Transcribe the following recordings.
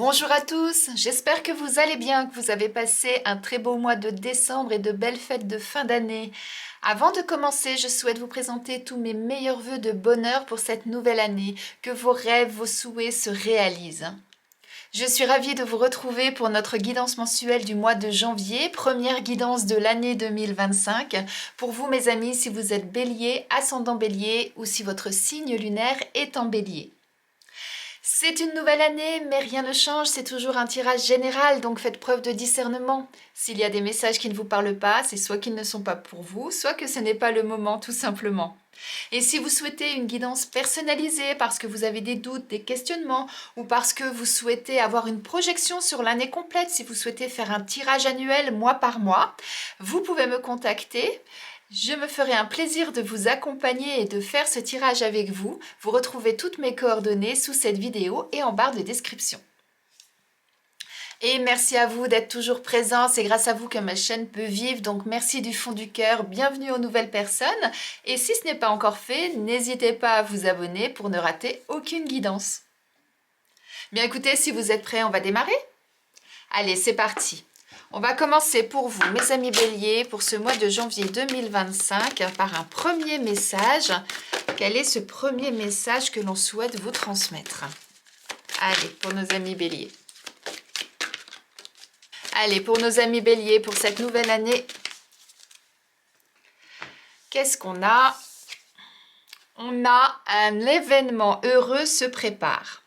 Bonjour à tous, j'espère que vous allez bien, que vous avez passé un très beau mois de décembre et de belles fêtes de fin d'année. Avant de commencer, je souhaite vous présenter tous mes meilleurs vœux de bonheur pour cette nouvelle année, que vos rêves, vos souhaits se réalisent. Je suis ravie de vous retrouver pour notre guidance mensuelle du mois de janvier, première guidance de l'année 2025. Pour vous mes amis, si vous êtes bélier, ascendant bélier ou si votre signe lunaire est en bélier. C'est une nouvelle année, mais rien ne change, c'est toujours un tirage général, donc faites preuve de discernement. S'il y a des messages qui ne vous parlent pas, c'est soit qu'ils ne sont pas pour vous, soit que ce n'est pas le moment, tout simplement. Et si vous souhaitez une guidance personnalisée parce que vous avez des doutes, des questionnements, ou parce que vous souhaitez avoir une projection sur l'année complète, si vous souhaitez faire un tirage annuel mois par mois, vous pouvez me contacter. Je me ferai un plaisir de vous accompagner et de faire ce tirage avec vous. Vous retrouvez toutes mes coordonnées sous cette vidéo et en barre de description. Et merci à vous d'être toujours présents, c'est grâce à vous que ma chaîne peut vivre, donc merci du fond du cœur, bienvenue aux nouvelles personnes. Et si ce n'est pas encore fait, n'hésitez pas à vous abonner pour ne rater aucune guidance. Bien écoutez, si vous êtes prêts, on va démarrer? Allez, c'est parti. On va commencer pour vous, mes amis béliers, pour ce mois de janvier 2025, par un premier message. Quel est ce premier message que l'on souhaite vous transmettre? Allez, pour nos amis béliers. Allez, pour nos amis béliers, pour cette nouvelle année, qu'est-ce qu'on a? On a un événement heureux se prépare.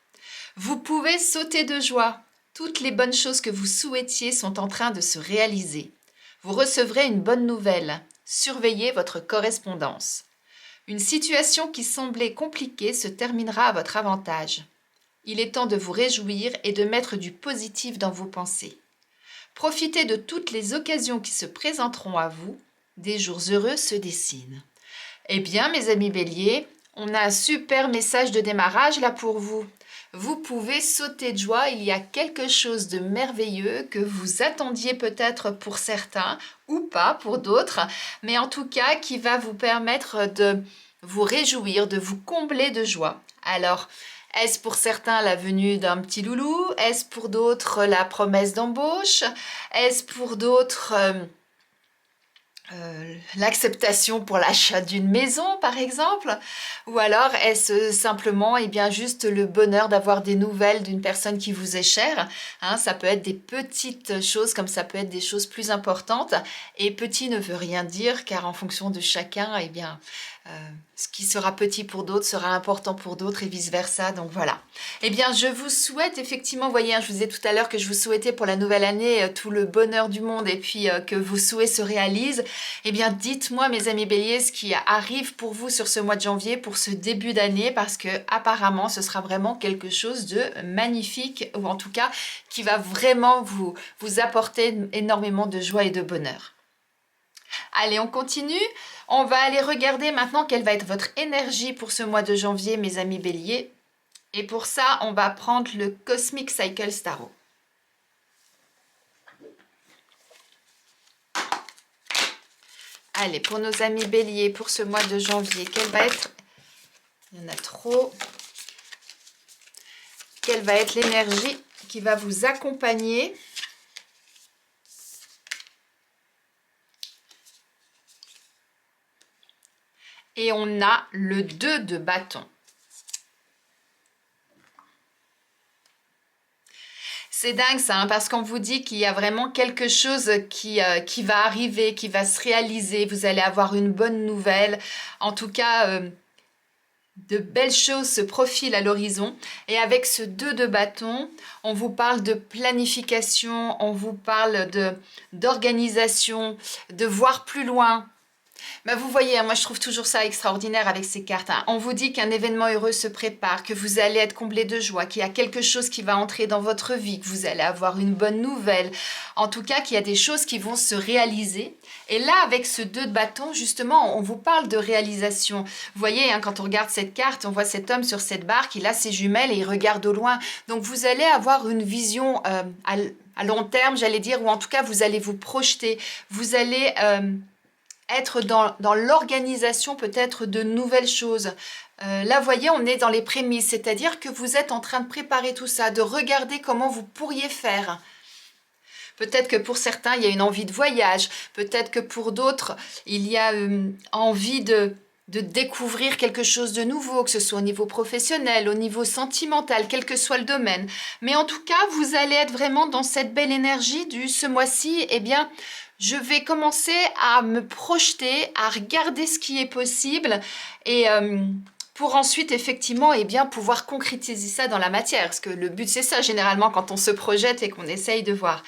Vous pouvez sauter de joie. Toutes les bonnes choses que vous souhaitiez sont en train de se réaliser. Vous recevrez une bonne nouvelle. Surveillez votre correspondance. Une situation qui semblait compliquée se terminera à votre avantage. Il est temps de vous réjouir et de mettre du positif dans vos pensées. Profitez de toutes les occasions qui se présenteront à vous. Des jours heureux se dessinent. Eh bien, mes amis béliers, on a un super message de démarrage là pour vous. Vous pouvez sauter de joie, il y a quelque chose de merveilleux que vous attendiez peut-être pour certains ou pas pour d'autres, mais en tout cas qui va vous permettre de vous réjouir, de vous combler de joie. Alors, est-ce pour certains la venue d'un petit loulou? Est-ce pour d'autres la promesse d'embauche? Est-ce pour d'autres l'acceptation pour l'achat d'une maison, par exemple? Ou alors est-ce simplement juste le bonheur d'avoir des nouvelles d'une personne qui vous est chère, hein? Ça peut être des petites choses comme ça peut être des choses plus importantes. Et petit ne veut rien dire car en fonction de chacun, ce qui sera petit pour d'autres sera important pour d'autres et vice-versa. Donc voilà. Eh bien, je vous souhaite effectivement, vous voyez, je vous disais tout à l'heure que je vous souhaitais pour la nouvelle année tout le bonheur du monde et puis que vos souhaits se réalisent. Eh bien, dites-moi, mes amis béliers, ce qui arrive pour vous sur ce mois de janvier, pour ce début d'année, parce que apparemment, ce sera vraiment quelque chose de magnifique, ou en tout cas, qui va vraiment vous apporter énormément de joie et de bonheur. Allez, on continue. On va aller regarder maintenant quelle va être votre énergie pour ce mois de janvier, mes amis béliers. Et pour ça, on va prendre le Cosmic Cycle Tarot. Allez, pour nos amis béliers, pour ce mois de janvier, quelle va être... Il y en a trop. Quelle va être l'énergie qui va vous accompagner ? Et on a le 2 de bâton. C'est dingue ça, hein, parce qu'on vous dit qu'il y a vraiment quelque chose qui va arriver, qui va se réaliser. Vous allez avoir une bonne nouvelle. En tout cas, de belles choses se profilent à l'horizon. Et avec ce 2 de bâton, on vous parle de planification, on vous parle d'organisation, de voir plus loin. Mais vous voyez, moi je trouve toujours ça extraordinaire avec ces cartes. On vous dit qu'un événement heureux se prépare, que vous allez être comblé de joie, qu'il y a quelque chose qui va entrer dans votre vie, que vous allez avoir une bonne nouvelle. En tout cas, qu'il y a des choses qui vont se réaliser. Et là, avec ce 2 de bâton, justement, on vous parle de réalisation. Vous voyez, quand on regarde cette carte, on voit cet homme sur cette barque, il a ses jumelles et il regarde au loin. Donc vous allez avoir une vision à long terme, j'allais dire, ou en tout cas, vous allez vous projeter. Vous allez... être dans l'organisation peut-être de nouvelles choses. Là, vous voyez, on est dans les prémices, c'est-à-dire que vous êtes en train de préparer tout ça, de regarder comment vous pourriez faire. Peut-être que pour certains, il y a une envie de voyage. Peut-être que pour d'autres, il y a envie de découvrir quelque chose de nouveau, que ce soit au niveau professionnel, au niveau sentimental, quel que soit le domaine. Mais en tout cas, vous allez être vraiment dans cette belle énergie du ce mois-ci, eh bien, je vais commencer à me projeter, à regarder ce qui est possible et pour ensuite effectivement eh bien, pouvoir concrétiser ça dans la matière. Parce que le but c'est ça généralement quand on se projette et qu'on essaye de voir.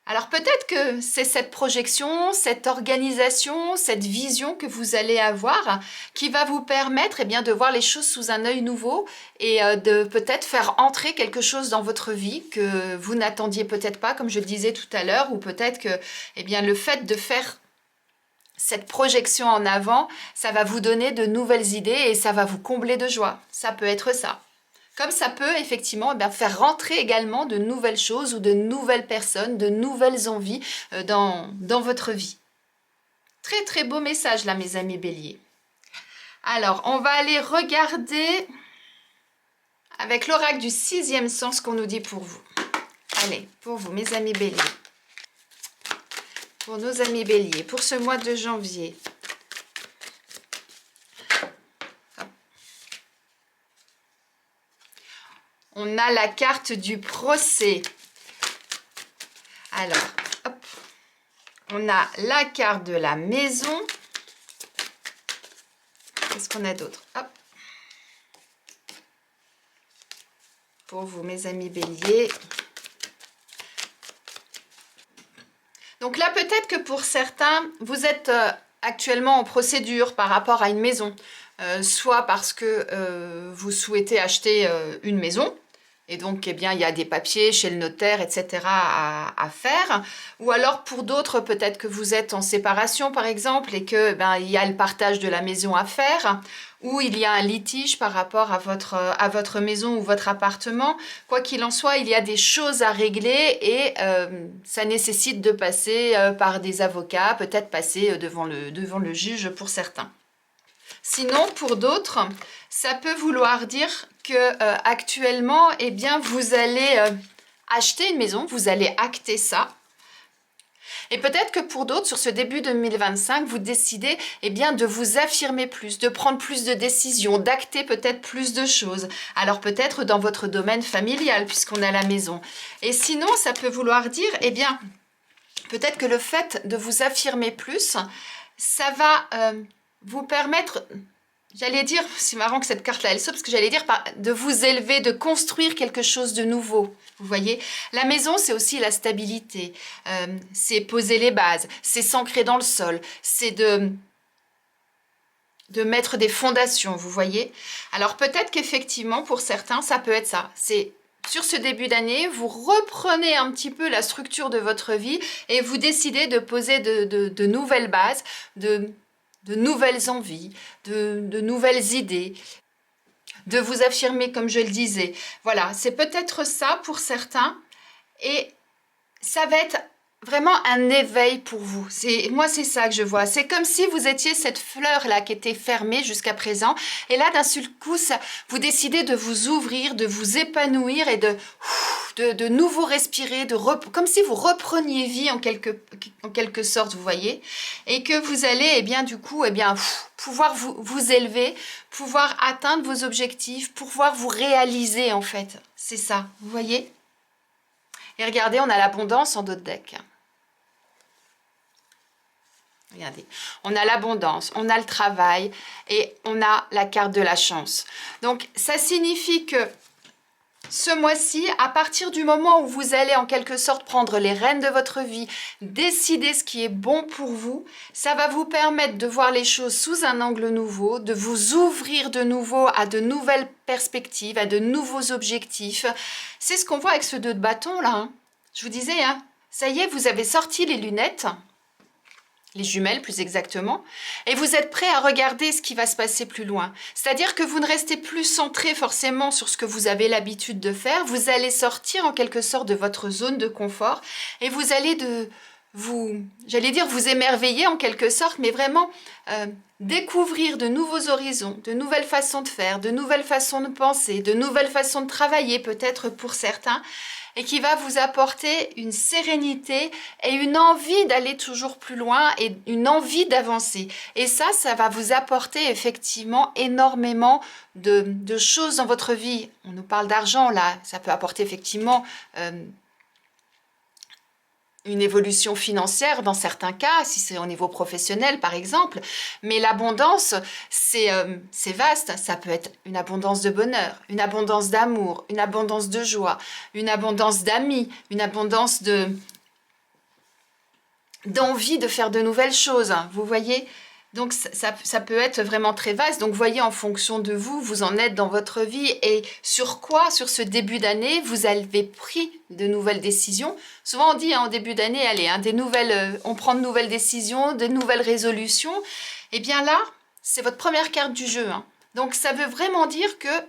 Alors peut-être que c'est cette projection, cette organisation, cette vision que vous allez avoir qui va vous permettre eh bien, de voir les choses sous un œil nouveau et de peut-être faire entrer quelque chose dans votre vie que vous n'attendiez peut-être pas, comme je le disais tout à l'heure, ou peut-être que eh bien, le fait de faire cette projection en avant, ça va vous donner de nouvelles idées et ça va vous combler de joie. Ça peut être ça. Comme ça peut effectivement eh bien, faire rentrer également de nouvelles choses ou de nouvelles personnes, de nouvelles envies dans votre vie. Très très beau message là mes amis béliers. Alors on va aller regarder avec l'oracle du 6e sens qu'on nous dit pour vous. Allez, pour vous mes amis béliers. Pour nos amis béliers, pour ce mois de janvier. On a la carte du procès. Alors, hop. On a la carte de la maison. Qu'est-ce qu'on a d'autre? Hop. Pour vous, mes amis béliers. Donc là, peut-être que pour certains, vous êtes actuellement en procédure par rapport à une maison. Soit parce que vous souhaitez acheter une maison. Et donc, eh bien, il y a des papiers chez le notaire, etc. à faire. Ou alors, pour d'autres, peut-être que vous êtes en séparation, par exemple, et que ben, il y a le partage de la maison à faire, ou il y a un litige par rapport à votre maison ou votre appartement. Quoi qu'il en soit, il y a des choses à régler et ça nécessite de passer par des avocats, peut-être passer devant le juge pour certains. Sinon, pour d'autres, ça peut vouloir dire que actuellement, eh bien, vous allez acheter une maison, vous allez acter ça. Et peut-être que pour d'autres, sur ce début 2025, vous décidez eh bien, de vous affirmer plus, de prendre plus de décisions, d'acter peut-être plus de choses. Alors peut-être dans votre domaine familial, puisqu'on a la maison. Et sinon, ça peut vouloir dire, eh bien, peut-être que le fait de vous affirmer plus, ça va vous permettre... J'allais dire, c'est marrant que cette carte-là, elle saute, parce que j'allais dire de vous élever, de construire quelque chose de nouveau. Vous voyez, la maison, c'est aussi la stabilité. C'est poser les bases, c'est s'ancrer dans le sol, c'est de mettre des fondations, vous voyez. Alors peut-être qu'effectivement, pour certains, ça peut être ça. C'est sur ce début d'année, vous reprenez un petit peu la structure de votre vie et vous décidez de poser de nouvelles bases, de nouvelles envies, de nouvelles idées, de vous affirmer comme je le disais. Voilà, c'est peut-être ça pour certains et ça va être vraiment un éveil pour vous. Moi, c'est ça que je vois. C'est comme si vous étiez cette fleur-là qui était fermée jusqu'à présent et là, d'un seul coup, vous décidez de vous ouvrir, de vous épanouir et de nouveau respirer, comme si vous repreniez vie en quelque sorte, vous voyez, et que vous allez, eh bien, du coup, eh bien, pouvoir vous élever, pouvoir atteindre vos objectifs, pouvoir vous réaliser, en fait. C'est ça, vous voyez? Et regardez, on a l'abondance en dos de deck. Regardez, on a l'abondance, on a le travail et on a la carte de la chance. Donc, ça signifie que ce mois-ci, à partir du moment où vous allez en quelque sorte prendre les rênes de votre vie, décider ce qui est bon pour vous, ça va vous permettre de voir les choses sous un angle nouveau, de vous ouvrir de nouveau à de nouvelles perspectives, à de nouveaux objectifs. C'est ce qu'on voit avec ce 2 de bâton là. Hein. Je vous disais, hein, ça y est, vous avez sorti les lunettes, les jumelles plus exactement, et vous êtes prêt à regarder ce qui va se passer plus loin. C'est-à-dire que vous ne restez plus centré forcément sur ce que vous avez l'habitude de faire, vous allez sortir en quelque sorte de votre zone de confort et vous allez j'allais dire vous émerveiller en quelque sorte, mais vraiment découvrir de nouveaux horizons, de nouvelles façons de faire, de nouvelles façons de penser, de nouvelles façons de travailler peut-être pour certains, et qui va vous apporter une sérénité et une envie d'aller toujours plus loin et une envie d'avancer. Et ça va vous apporter effectivement énormément de choses dans votre vie. On nous parle d'argent là, ça peut apporter effectivement une évolution financière dans certains cas, si c'est au niveau professionnel par exemple, mais l'abondance, c'est vaste, ça peut être une abondance de bonheur, une abondance d'amour, une abondance de joie, une abondance d'amis, une abondance d'envie de faire de nouvelles choses, vous voyez. Donc ça peut être vraiment très vaste. Donc voyez en fonction de vous, vous en êtes dans votre vie et sur quoi, sur ce début d'année, vous avez pris de nouvelles décisions. Souvent on dit en début d'année, allez, on prend de nouvelles décisions, de nouvelles résolutions. Et bien là, c'est votre première carte du jeu. Donc ça veut vraiment dire que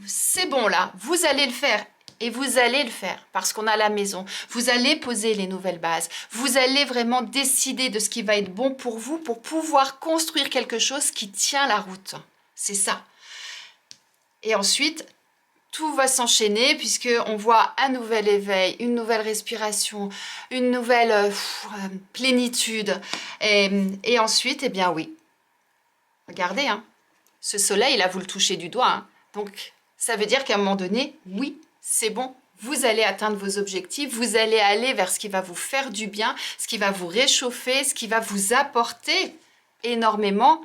c'est bon là, vous allez le faire. Et vous allez le faire parce qu'on a la maison. Vous allez poser les nouvelles bases. Vous allez vraiment décider de ce qui va être bon pour vous pour pouvoir construire quelque chose qui tient la route. C'est ça. Et ensuite, tout va s'enchaîner puisqu'on voit un nouvel éveil, une nouvelle respiration, une nouvelle plénitude. Et ensuite, eh bien oui, regardez, ce soleil, là, vous le touchez du doigt. Donc, ça veut dire qu'à un moment donné, oui, c'est bon, vous allez atteindre vos objectifs, vous allez aller vers ce qui va vous faire du bien, ce qui va vous réchauffer, ce qui va vous apporter énormément,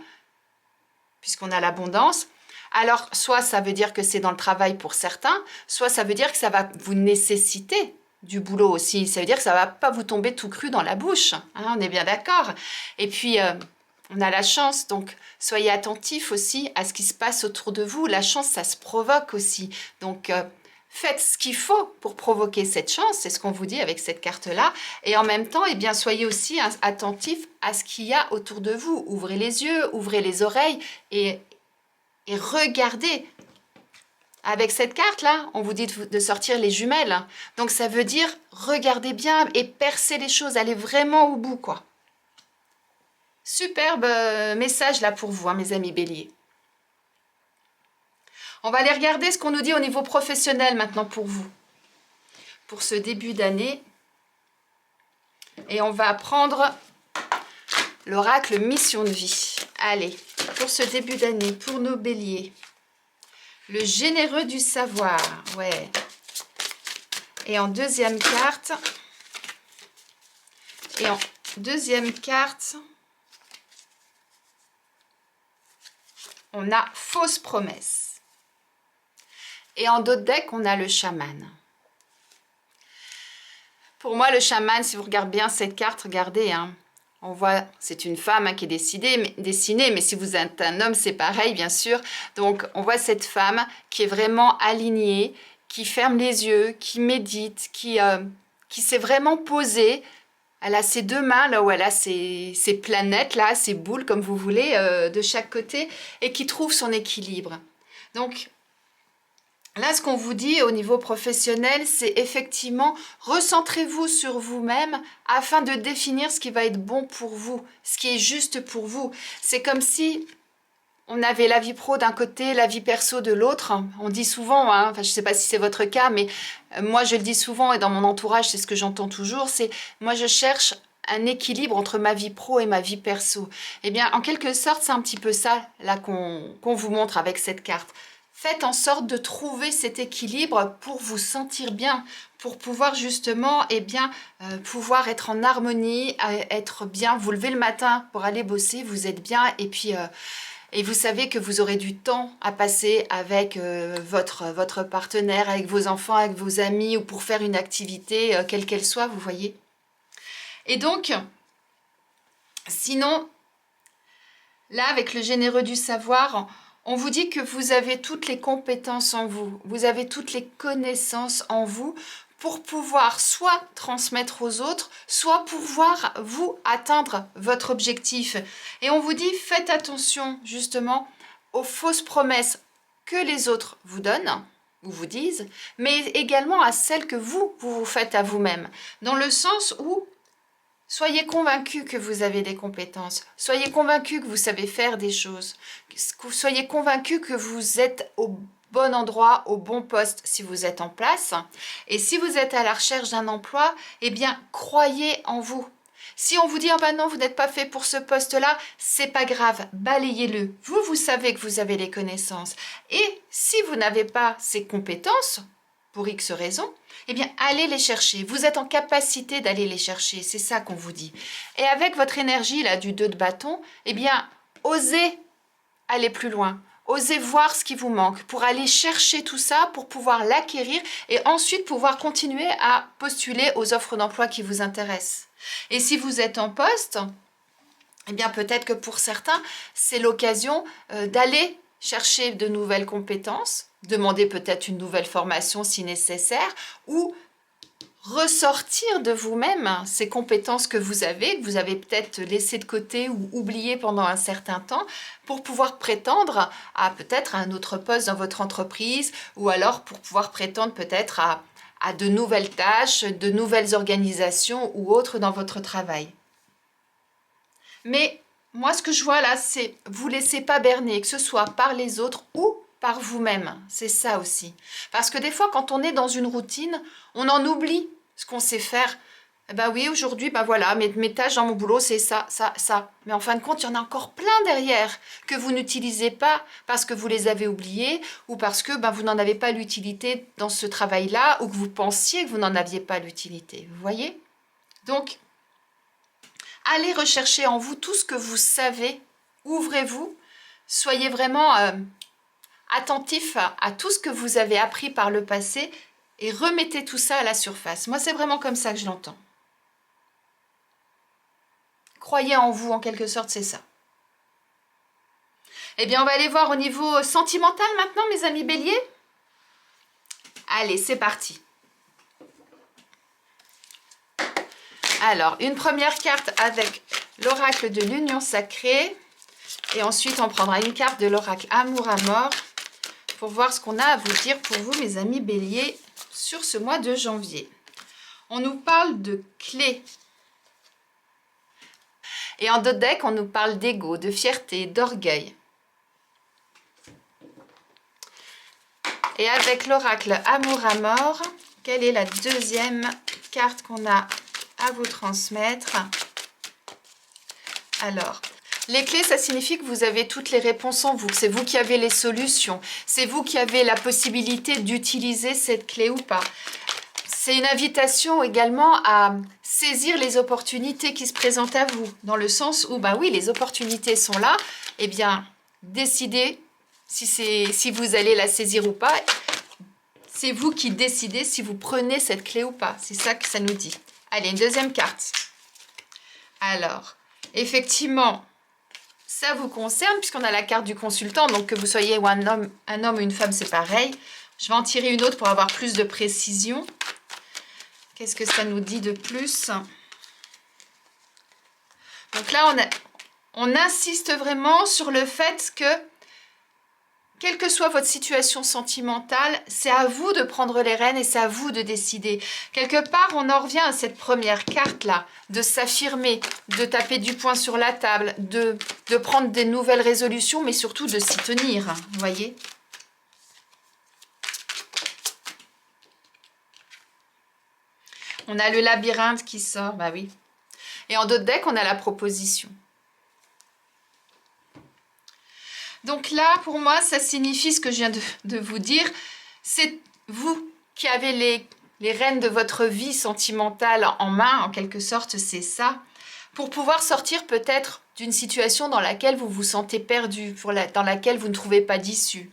puisqu'on a l'abondance. Alors, soit ça veut dire que c'est dans le travail pour certains, soit ça veut dire que ça va vous nécessiter du boulot aussi. Ça veut dire que ça ne va pas vous tomber tout cru dans la bouche, on est bien d'accord. Et puis, on a la chance, donc soyez attentifs aussi à ce qui se passe autour de vous. La chance, ça se provoque aussi. Donc, faites ce qu'il faut pour provoquer cette chance, c'est ce qu'on vous dit avec cette carte-là. Et en même temps, eh bien, soyez aussi attentifs à ce qu'il y a autour de vous. Ouvrez les yeux, ouvrez les oreilles et regardez. Avec cette carte-là, on vous dit de sortir les jumelles. Donc ça veut dire, regardez bien et percez les choses, allez vraiment au bout, quoi. Superbe message là pour vous, mes amis béliers. On va aller regarder ce qu'on nous dit au niveau professionnel maintenant pour vous. Pour ce début d'année. Et on va prendre l'oracle mission de vie. Allez, pour ce début d'année, pour nos béliers. Le généreux du savoir, ouais. Et en deuxième carte, on a fausse promesse. Et en d'autres decks, on a le chaman. Pour moi, le chaman, si vous regardez bien cette carte, regardez, on voit, c'est une femme qui est dessinée, mais si vous êtes un homme, c'est pareil, bien sûr. Donc, on voit cette femme qui est vraiment alignée, qui ferme les yeux, qui médite, qui s'est vraiment posée. Elle a ses deux mains, là où elle a ses planètes, là, ses boules, comme vous voulez, de chaque côté, et qui trouve son équilibre. Donc, là, ce qu'on vous dit au niveau professionnel, c'est effectivement recentrez-vous sur vous-même afin de définir ce qui va être bon pour vous, ce qui est juste pour vous. C'est comme si on avait la vie pro d'un côté, la vie perso de l'autre. On dit souvent, enfin, je ne sais pas si c'est votre cas, mais moi je le dis souvent et dans mon entourage, c'est ce que j'entends toujours, c'est moi je cherche un équilibre entre ma vie pro et ma vie perso. Eh bien, en quelque sorte, c'est un petit peu ça là qu'on vous montre avec cette carte. Faites en sorte de trouver cet équilibre pour vous sentir bien, pour pouvoir justement, pouvoir être en harmonie, être bien. Vous levez le matin pour aller bosser, vous êtes bien et puis et vous savez que vous aurez du temps à passer avec votre partenaire, avec vos enfants, avec vos amis ou pour faire une activité, quelle qu'elle soit, vous voyez. Et donc, sinon, là, avec le généreux du savoir, on vous dit que vous avez toutes les compétences en vous, vous avez toutes les connaissances en vous pour pouvoir soit transmettre aux autres, soit pouvoir vous atteindre votre objectif. Et on vous dit, faites attention justement aux fausses promesses que les autres vous donnent, ou vous disent, mais également à celles que vous faites à vous-même. Dans le sens où Soyez convaincus que vous avez des compétences. Soyez convaincus que vous savez faire des choses. Soyez convaincus que vous êtes au bon endroit, au bon poste si vous êtes en place. Et si vous êtes à la recherche d'un emploi, eh bien, croyez en vous. Si on vous dit, ah ben non, vous n'êtes pas fait pour ce poste-là, c'est pas grave, balayez-le. Vous, vous savez que vous avez les connaissances. Et si vous n'avez pas ces compétences, pour X raisons, eh bien, allez les chercher. Vous êtes en capacité d'aller les chercher. C'est ça qu'on vous dit. Et avec votre énergie, là, du 2 de bâton, eh bien, osez aller plus loin. Osez voir ce qui vous manque pour aller chercher tout ça, pour pouvoir l'acquérir et ensuite pouvoir continuer à postuler aux offres d'emploi qui vous intéressent. Et si vous êtes en poste, eh bien, peut-être que pour certains, c'est l'occasion d'aller chercher de nouvelles compétences, demander peut-être une nouvelle formation si nécessaire, ou ressortir de vous-même ces compétences que vous avez peut-être laissées de côté ou oubliées pendant un certain temps, pour pouvoir prétendre à peut-être un autre poste dans votre entreprise, ou alors pour pouvoir prétendre peut-être à de nouvelles tâches, de nouvelles organisations ou autres dans votre travail. Mais moi, ce que je vois là, c'est vous laissez pas berner, que ce soit par les autres ou par vous-même. C'est ça aussi. Parce que des fois, quand on est dans une routine, on en oublie ce qu'on sait faire. Eh ben oui, aujourd'hui, ben voilà, mes tâches dans mon boulot, c'est ça, ça, ça. Mais en fin de compte, il y en a encore plein derrière que vous n'utilisez pas parce que vous les avez oubliés ou parce que ben, vous n'en avez pas l'utilité dans ce travail-là ou que vous pensiez que vous n'en aviez pas l'utilité. Vous voyez? Donc, allez rechercher en vous tout ce que vous savez. Ouvrez-vous. Soyez vraiment attentif à tout ce que vous avez appris par le passé et remettez tout ça à la surface. Moi, c'est vraiment comme ça que je l'entends. Croyez en vous, en quelque sorte, c'est ça. Eh bien, on va aller voir au niveau sentimental maintenant, mes amis béliers. Allez, c'est parti. Alors, une première carte avec l'oracle de l'union sacrée. Et ensuite, on prendra une carte de l'oracle amour à mort pour voir ce qu'on a à vous dire pour vous, mes amis béliers, sur ce mois de janvier. On nous parle de clés. Et en d'autres decks, on nous parle d'ego, de fierté, d'orgueil. Et avec l'oracle amour à mort, quelle est la deuxième carte qu'on a à vous transmettre? Alors, les clés, ça signifie que vous avez toutes les réponses en vous, que c'est vous qui avez les solutions, c'est vous qui avez la possibilité d'utiliser cette clé ou pas. C'est une invitation également à saisir les opportunités qui se présentent à vous, dans le sens où, bah oui, les opportunités sont là, eh bien, décidez si vous allez la saisir ou pas. C'est vous qui décidez si vous prenez cette clé ou pas. C'est ça que ça nous dit. Allez, une deuxième carte. Alors, effectivement, ça vous concerne puisqu'on a la carte du consultant. Donc, que vous soyez un homme ou une femme, c'est pareil. Je vais en tirer une autre pour avoir plus de précision. Qu'est-ce que ça nous dit de plus? Donc là, on insiste vraiment sur le fait que, quelle que soit votre situation sentimentale, c'est à vous de prendre les rênes et c'est à vous de décider. Quelque part, on en revient à cette première carte-là, de s'affirmer, de taper du poing sur la table, de prendre des nouvelles résolutions, mais surtout de s'y tenir, vous voyez? On a le labyrinthe qui sort, bah oui. Et en d'autres decks, on a la proposition. Donc là, pour moi, ça signifie ce que je viens de vous dire. C'est vous qui avez les rênes de votre vie sentimentale en main, en quelque sorte, c'est ça. Pour pouvoir sortir peut-être d'une situation dans laquelle vous vous sentez perdu, dans laquelle vous ne trouvez pas d'issue.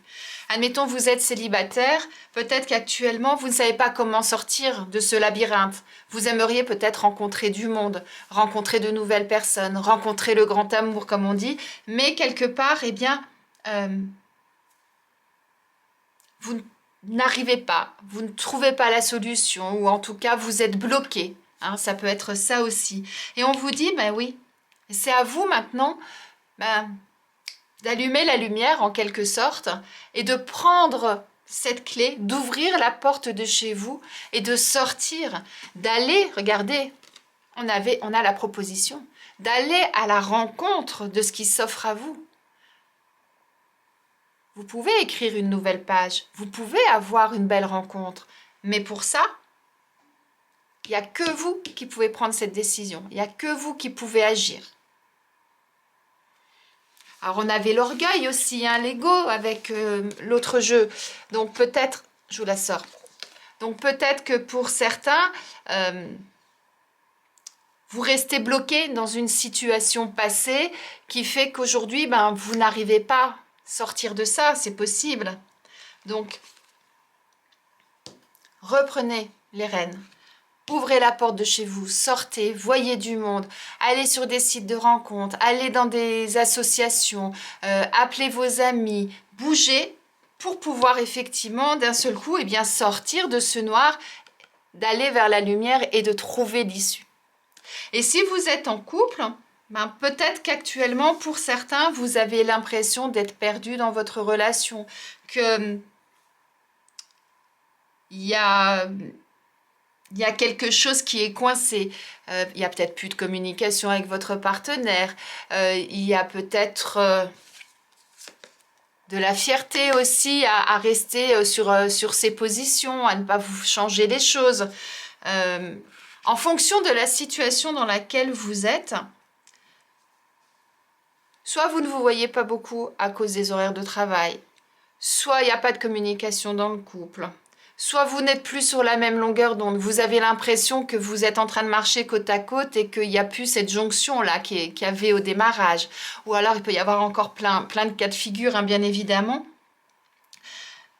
Admettons, vous êtes célibataire, peut-être qu'actuellement, vous ne savez pas comment sortir de ce labyrinthe. Vous aimeriez peut-être rencontrer du monde, rencontrer de nouvelles personnes, rencontrer le grand amour, comme on dit, mais quelque part, eh bien, vous n'arrivez pas, vous ne trouvez pas la solution, ou en tout cas, vous êtes bloqué. Hein, ça peut être ça aussi. Et on vous dit, ben oui, c'est à vous maintenant, d'allumer la lumière en quelque sorte et de prendre cette clé, d'ouvrir la porte de chez vous et de sortir, d'aller, regardez, on a la proposition d'aller à la rencontre de ce qui s'offre à vous. Vous pouvez écrire une nouvelle page, vous pouvez avoir une belle rencontre, mais pour ça, il n'y a que vous qui pouvez prendre cette décision, il n'y a que vous qui pouvez agir. Alors on avait l'orgueil aussi, hein, l'ego avec l'autre jeu, donc peut-être, je vous la sors, donc peut-être que pour certains, vous restez bloqué dans une situation passée qui fait qu'aujourd'hui, vous n'arrivez pas à sortir de ça, c'est possible. Donc, reprenez les rênes. Ouvrez la porte de chez vous, sortez, voyez du monde, allez sur des sites de rencontres, allez dans des associations, appelez vos amis, bougez pour pouvoir effectivement d'un seul coup sortir de ce noir, d'aller vers la lumière et de trouver l'issue. Et si vous êtes en couple, peut-être qu'actuellement, pour certains, vous avez l'impression d'être perdu dans votre relation, que il y a quelque chose qui est coincé. Il y a peut-être plus de communication avec votre partenaire. Il y a peut-être de la fierté aussi à rester sur ses positions, à ne pas vous changer les choses. En fonction de la situation dans laquelle vous êtes, soit vous ne vous voyez pas beaucoup à cause des horaires de travail, soit il n'y a pas de communication dans le couple, soit vous n'êtes plus sur la même longueur d'onde, vous avez l'impression que vous êtes en train de marcher côte à côte et qu'il n'y a plus cette jonction-là qu'il y avait au démarrage. Ou alors il peut y avoir encore plein de cas de figure, hein, bien évidemment.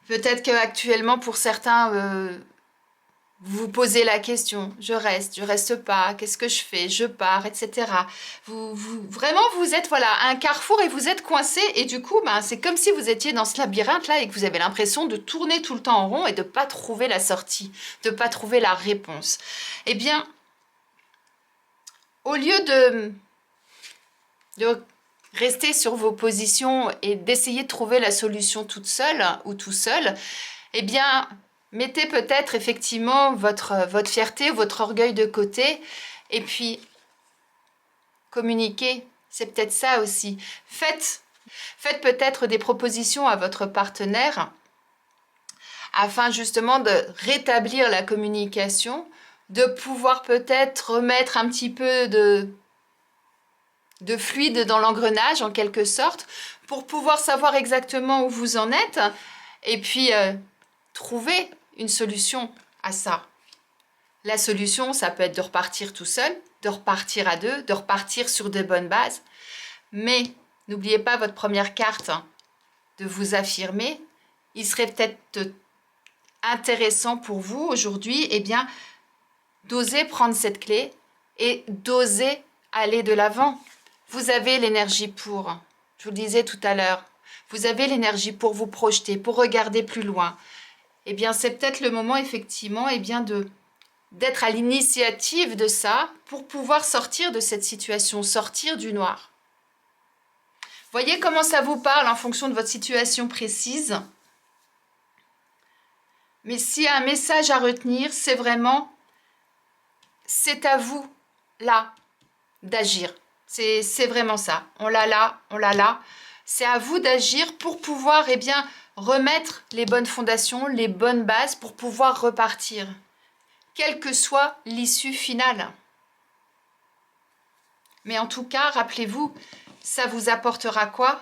Peut-être qu'actuellement, pour certains, vous vous posez la question, je reste pas, qu'est-ce que je fais, je pars, etc. Vraiment, vous êtes à un carrefour et vous êtes coincé et du coup, c'est comme si vous étiez dans ce labyrinthe-là et que vous avez l'impression de tourner tout le temps en rond et de ne pas trouver la sortie, de ne pas trouver la réponse. Eh bien, au lieu de rester sur vos positions et d'essayer de trouver la solution toute seule ou tout seul, eh bien, mettez peut-être effectivement votre fierté, votre orgueil de côté et puis communiquez. C'est peut-être ça aussi. Faites peut-être des propositions à votre partenaire afin justement de rétablir la communication, de pouvoir peut-être remettre un petit peu de fluide dans l'engrenage en quelque sorte pour pouvoir savoir exactement où vous en êtes et puis trouver une solution à ça. La solution, ça peut être de repartir tout seul, de repartir à deux, de repartir sur de bonnes bases. Mais n'oubliez pas votre première carte, de vous affirmer. Il serait peut-être intéressant pour vous aujourd'hui, d'oser prendre cette clé et d'oser aller de l'avant. Vous avez l'énergie pour, je vous le disais tout à l'heure, vous avez l'énergie pour vous projeter, pour regarder plus loin. C'est peut-être le moment effectivement d'être à l'initiative de ça pour pouvoir sortir de cette situation, sortir du noir. Voyez comment ça vous parle en fonction de votre situation précise. Mais s'il y a un message à retenir, c'est vraiment, c'est à vous, là, d'agir. C'est vraiment ça. On l'a là. C'est à vous d'agir pour pouvoir, remettre les bonnes fondations, les bonnes bases pour pouvoir repartir, quelle que soit l'issue finale. Mais en tout cas, rappelez-vous, ça vous apportera quoi?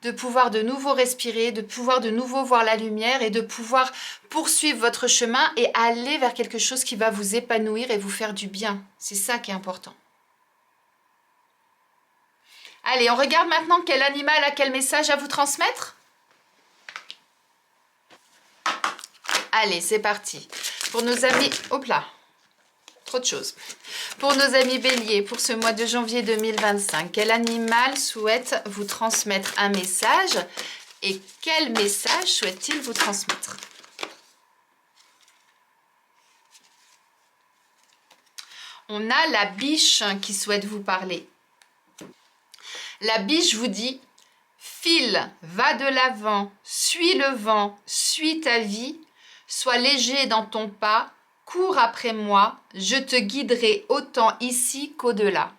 De pouvoir de nouveau respirer, de pouvoir de nouveau voir la lumière et de pouvoir poursuivre votre chemin et aller vers quelque chose qui va vous épanouir et vous faire du bien. C'est ça qui est important. Allez, on regarde maintenant quel animal a quel message à vous transmettre. Allez, c'est parti. Pour nos amis... Hop là, trop de choses. Pour nos amis béliers, pour ce mois de janvier 2025, quel animal souhaite vous transmettre un message et quel message souhaite-t-il vous transmettre? On a la biche qui souhaite vous parler. La biche vous dit, file, va de l'avant, suis le vent, suis ta vie, sois léger dans ton pas, Cours après moi, je te guiderai autant ici qu'au-delà.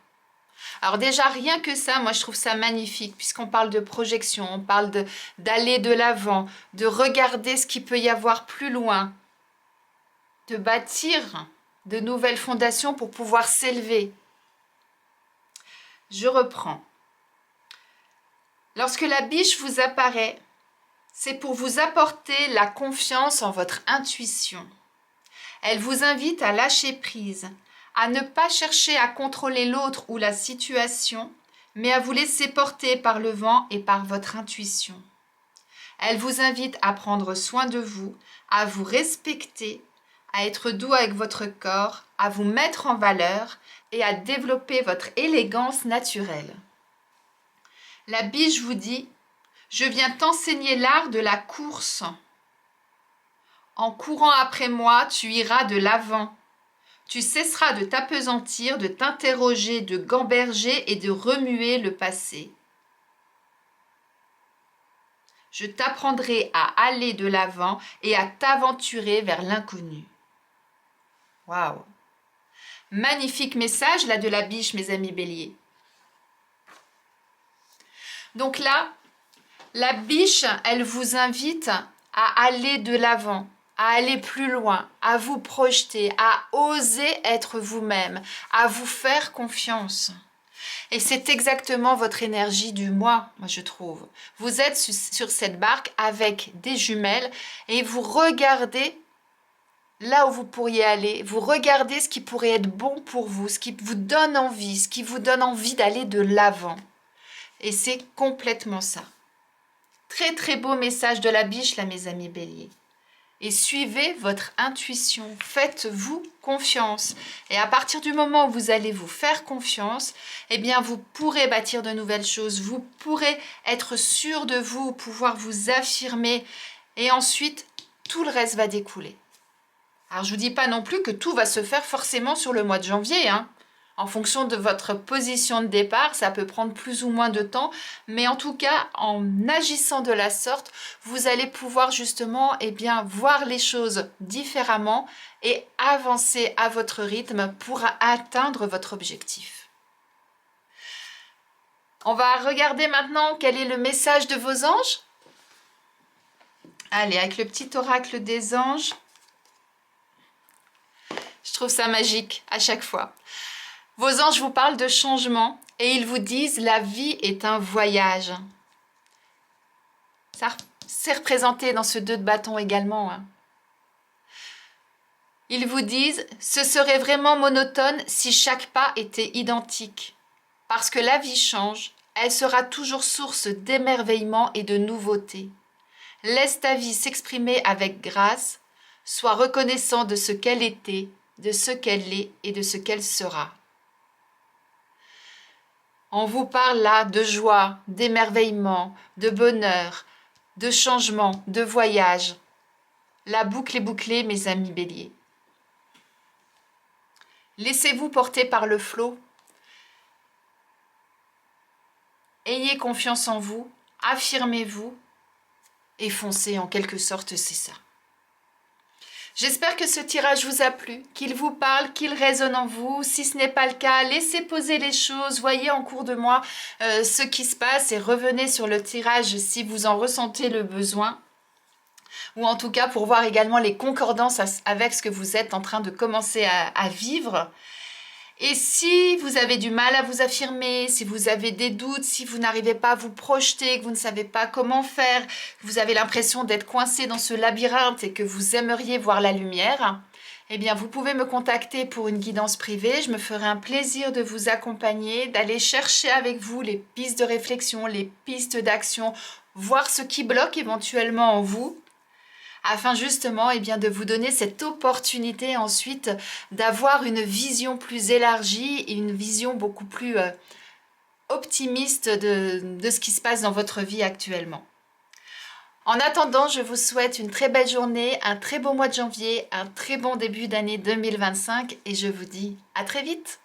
Alors déjà, rien que ça, moi je trouve ça magnifique, puisqu'on parle de projection, on parle d'aller de l'avant, de regarder ce qu'il peut y avoir plus loin, de bâtir de nouvelles fondations pour pouvoir s'élever. Je reprends. Lorsque la biche vous apparaît, c'est pour vous apporter la confiance en votre intuition. Elle vous invite à lâcher prise, à ne pas chercher à contrôler l'autre ou la situation, mais à vous laisser porter par le vent et par votre intuition. Elle vous invite à prendre soin de vous, à vous respecter, à être doux avec votre corps, à vous mettre en valeur et à développer votre élégance naturelle. La biche vous dit « Je viens t'enseigner l'art de la course. En courant après moi, tu iras de l'avant. Tu cesseras de t'appesantir, de t'interroger, de gamberger et de remuer le passé. Je t'apprendrai à aller de l'avant et à t'aventurer vers l'inconnu. » Waouh! Magnifique message là de la biche, mes amis béliers. Donc là, la biche, elle vous invite à aller de l'avant, à aller plus loin, à vous projeter, à oser être vous-même, à vous faire confiance. Et c'est exactement votre énergie du moi je trouve. Vous êtes sur cette barque avec des jumelles et vous regardez là où vous pourriez aller, vous regardez ce qui pourrait être bon pour vous, ce qui vous donne envie, ce qui vous donne envie d'aller de l'avant. Et c'est complètement ça. Très très beau message de la biche là, mes amis béliers. Et suivez votre intuition, faites-vous confiance. Et à partir du moment où vous allez vous faire confiance, eh bien vous pourrez bâtir de nouvelles choses, vous pourrez être sûr de vous, pouvoir vous affirmer et ensuite tout le reste va découler. Alors je ne vous dis pas non plus que tout va se faire forcément sur le mois de janvier, hein. En fonction de votre position de départ, ça peut prendre plus ou moins de temps, mais en tout cas, en agissant de la sorte, vous allez pouvoir justement voir les choses différemment et avancer à votre rythme pour atteindre votre objectif. On va regarder maintenant quel est le message de vos anges. Allez, avec le petit oracle des anges, je trouve ça magique à chaque fois. Vos anges vous parlent de changement et ils vous disent « la vie est un voyage ». Ça, c'est représenté dans ce 2 de bâton également. Hein. Ils vous disent « ce serait vraiment monotone si chaque pas était identique. Parce que la vie change, elle sera toujours source d'émerveillement et de nouveauté. Laisse ta vie s'exprimer avec grâce, sois reconnaissant de ce qu'elle était, de ce qu'elle est et de ce qu'elle sera. » On vous parle là de joie, d'émerveillement, de bonheur, de changement, de voyage. La boucle est bouclée, mes amis béliers. Laissez-vous porter par le flot. Ayez confiance en vous, affirmez-vous et foncez en quelque sorte, c'est ça. J'espère que ce tirage vous a plu, qu'il vous parle, qu'il résonne en vous. Si ce n'est pas le cas, laissez poser les choses, voyez en cours de mois ce qui se passe et revenez sur le tirage si vous en ressentez le besoin. Ou en tout cas pour voir également les concordances avec ce que vous êtes en train de commencer à vivre. Et si vous avez du mal à vous affirmer, si vous avez des doutes, si vous n'arrivez pas à vous projeter, que vous ne savez pas comment faire, que vous avez l'impression d'être coincé dans ce labyrinthe et que vous aimeriez voir la lumière, eh bien vous pouvez me contacter pour une guidance privée. Je me ferai un plaisir de vous accompagner, d'aller chercher avec vous les pistes de réflexion, les pistes d'action, voir ce qui bloque éventuellement en vous, afin justement de vous donner cette opportunité ensuite d'avoir une vision plus élargie et une vision beaucoup plus optimiste de ce qui se passe dans votre vie actuellement. En attendant, je vous souhaite une très belle journée, un très beau mois de janvier, un très bon début d'année 2025 et je vous dis à très vite.